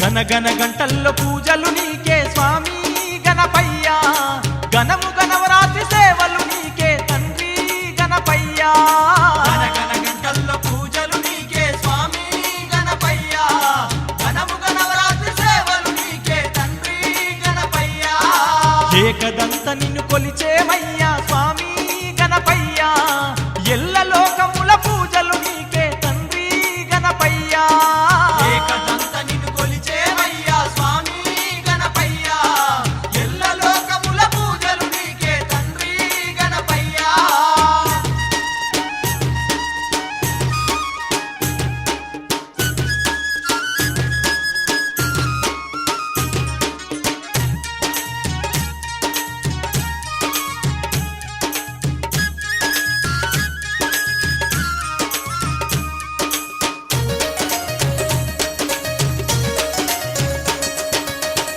గనగన గంటల్లో పూజలు నీకే స్వామి గణపయ్య, గణము గణవరాత్రి సేవలు నీకే తండ్రి గణపయ్య. గనగన గంటల్లో పూజలు నీకే స్వామి గణపయ్య, గణము గణవరాత్రి సేవలు నీకే తండ్రి గణపయ్య. ఏకదంత నిన్ను కొలిచేమయ్యా స్వామి గణపయ్య, ఎల్ల లోకముల పూజలు నీకే తండ్రి గణపయ్య. ఏకదంత నిన్ను కొలిచేమయ్యా స్వామి గణపయ్య, ఎల్ల లోకముల పూజలు నీకే తండ్రి గణపయ్య.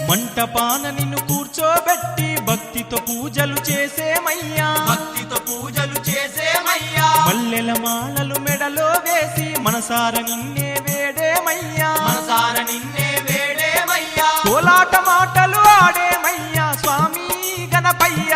మంటపాన నిన్ను కూర్చోబెట్టి భక్తితో పూజలు చేసేమయ్యా, భక్తితో పూజలు చేసేమయ్యా. మల్లెల మాలలు మెడలో వేసి మనసార నిన్నే వేడేమయ్యా, మనసార నిన్నే వేడేమయ్యా. కోలాట మాటలు ఆడేమయ్యా స్వామి గణపయ్య.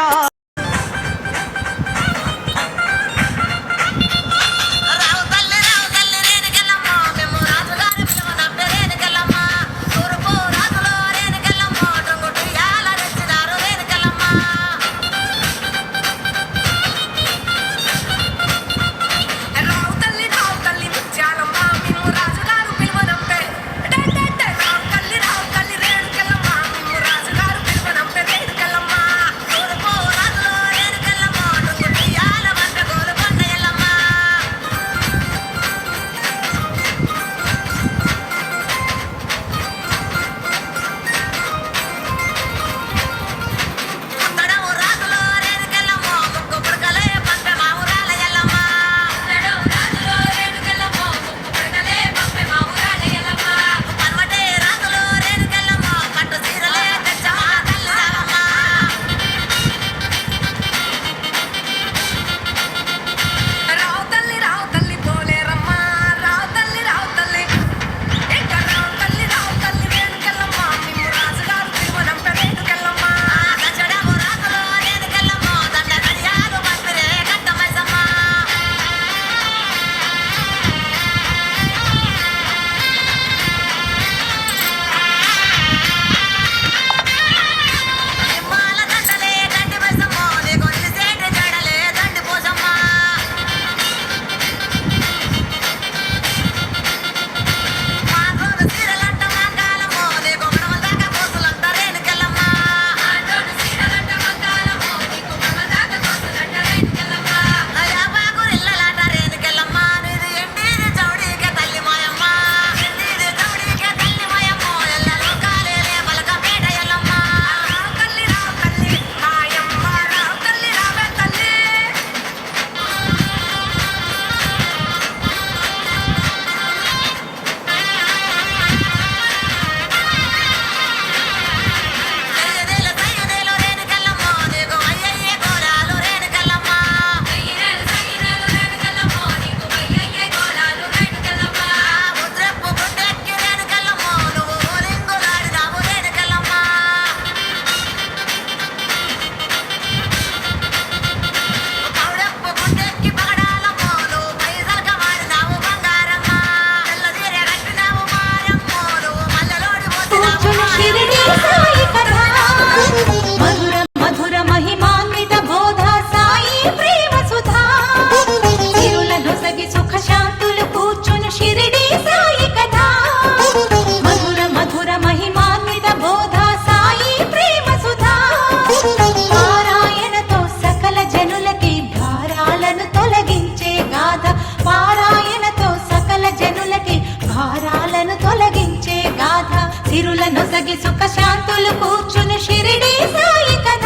నొసగి సుఖ శాంతులు కూర్చుని షిరిడి సాయి కథ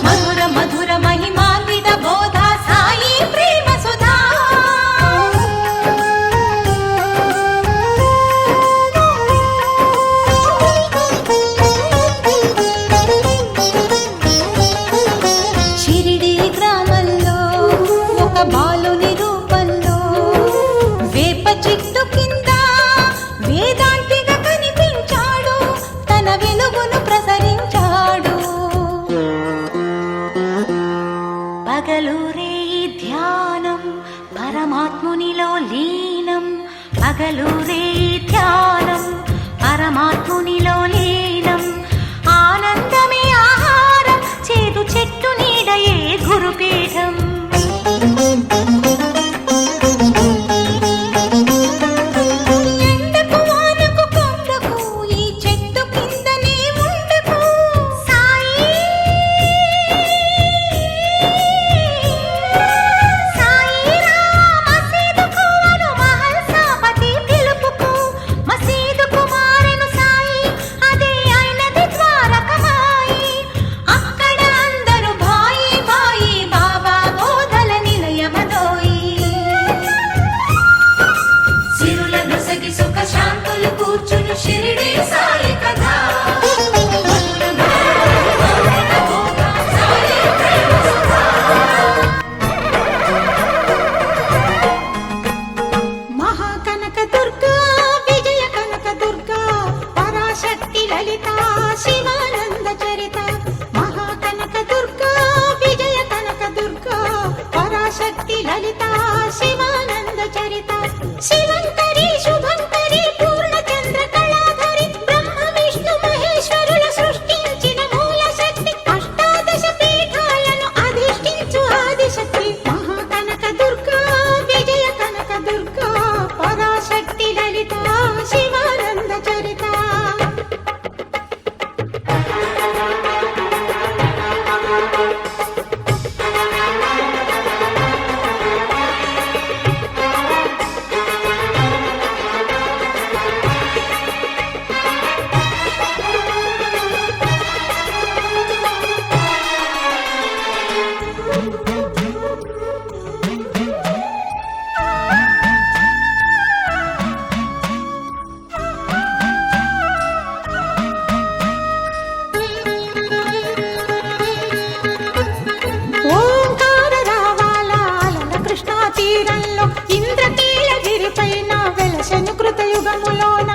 మధుర మధుర మహిమాన్విత బోధ సాయి ప్రేమ సుధా షిరిడి గ్రామంలో ఒక బాలుని రూపంలో వేప చెట్టు కింద వేదాంతిగా కనిపించింది పగలూరే ధ్యానం పరమాత్మునిలో లీనం పగలూరే ధ్యానం పరమాత్మునిలో లీనం ఆనందమే ఆహారం చేదు చెట్టు నీడయే గురుపీఠం ఎండకు వానకు కొండకు ఈ చెట్టు కిందనే ఉండకు సాయి సాయి మసీదుకు అను మహల్ సాపతి పిలుపుకు మసీదుకు మారెను సాయి అదే అయినది ద్వారకమాయి అక్కడ అందరూ భాయి భాయి బాబా బోధల నిలయమదోయి సిరుల నొసగి సుఖ శాంతులు కూర్చుని షిరిడి సాయి కథ మహాకనక దుర్గా విజయ కనక దుర్గా పరాశక్తి లలిత శివానంద చరిత మహాకనక దుర్గా విజయ కనక దుర్గా పరాశక్తి లలిత శివానంద చరిత శివంకరి శుభంకరి పూర్ణచంద్ర కళాధరి బ్రహ్మ విష్ణు మహేశ్వరుల సృష్టించిన మూల శక్తి అష్టాదశ పీఠాలను అధిష్ఠించు ఆదిశక్తి మహాకనక దుర్గా విజయ కనక దుర్గా పరాశక్తి లలిత శివానంద చరిత ఓంకార రావాల కృష్ణా తీరంలో ఇంద్రకీలగిరి పైన వెలసెను కృతయుగములోన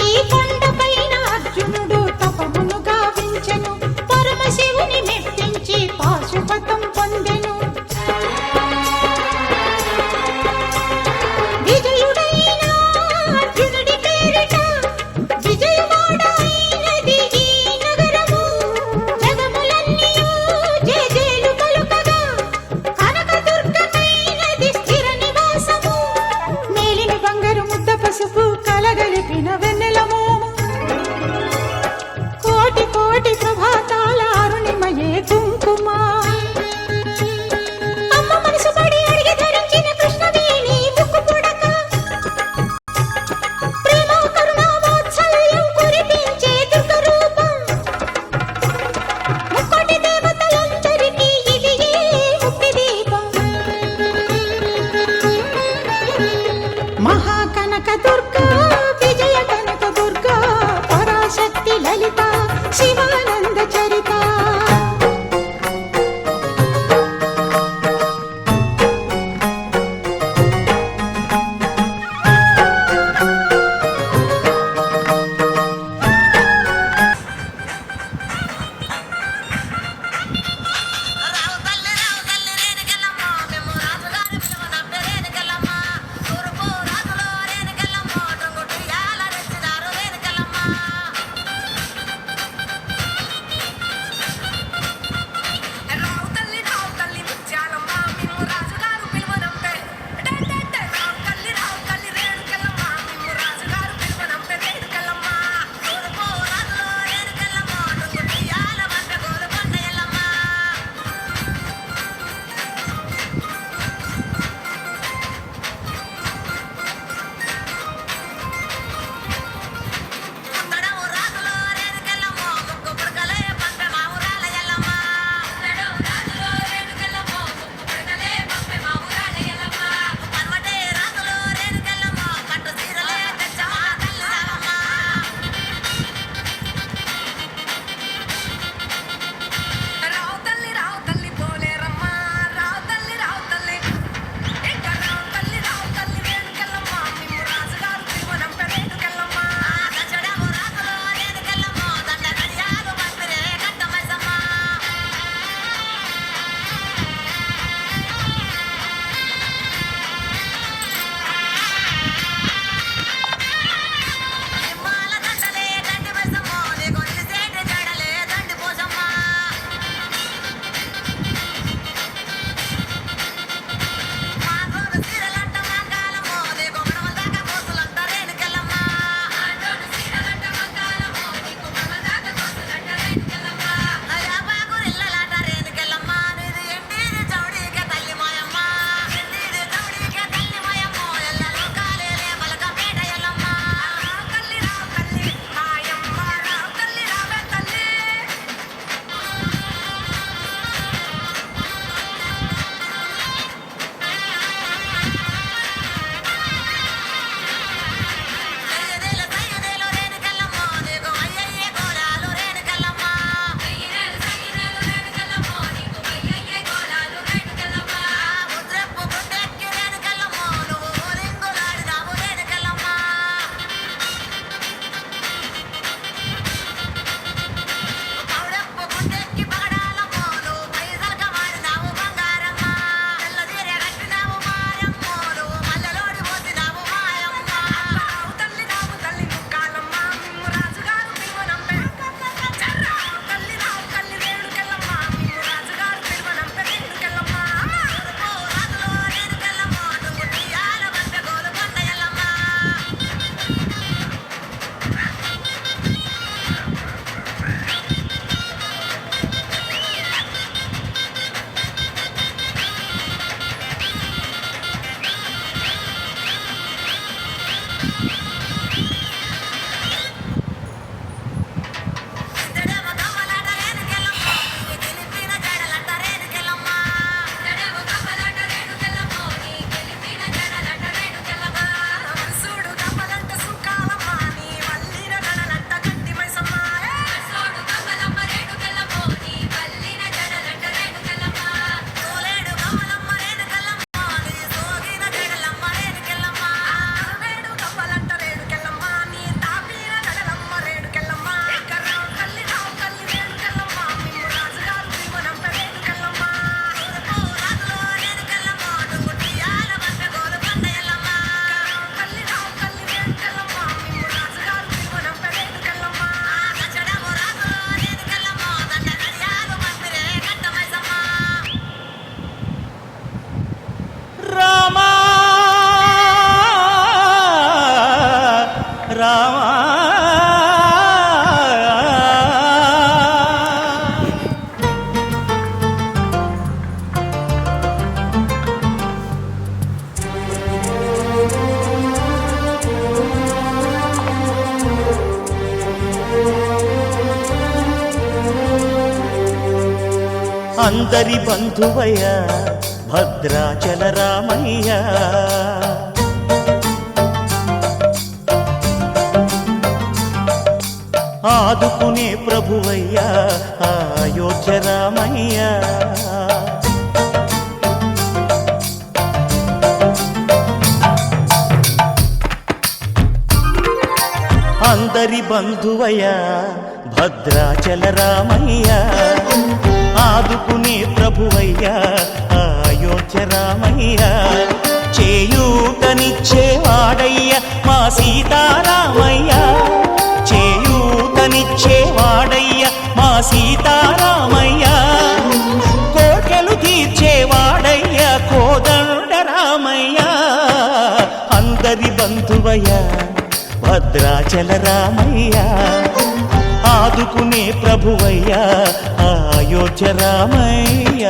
ఈ కొండపైన అర్జునుడు తపమును గావించెను పరమశివుని మెప్పించి పాశుపతం పొందెను విజయుడైన అర్జునుడి పేరిట విజయవాడ అయినది ఈ నగరము జగములన్నీయు జేజేలు పలుకగా కనకదుర్గమైనది స్థిర నివాసము మేలిమి బంగారు ముద్ద పసుపు కలగలిపిన వెన్నెల మోము కోటి కోటి ప్రభాతాల అరుణిమయే కుంకుమ అమ్మ మనసు పడి అడిగి ధరించిన కృష్ణవేణి ముక్కు పుడక ప్రేమ కరుణ వాత్సల్యం కురిపించే దుర్గ రూపం ముక్కోటి దేవతలందరికీ ఇది ఏ ముక్తి దీపం మహాకనక దుర్గా విజయ కనక దుర్గా పరాశక్తి లలిత శివానంద చరిత అందరి బంధువయ్య భద్రాచల రామయ్య ఆదుకునే ప్రభువయ్యా అయోధ్య రామయ్య అందరి బంధువయ్యా భద్రాచల రామయ్య ఆదుకునే ప్రభువయ్యా అయోధ్య రామయ్య చేయూతనిచ్చేవాడయ్య మా సీతారామయ్య చేయూతనిచ్చేవాడయ్య మా సీతారామయ్య కోటలు తీర్చేవాడయ్య కోదండ రామయ్య అందరి బంధువయ్య భద్రాచల రామయ్య ఆదుకునే ప్రభువయ్య అయోధ్య రామయ్య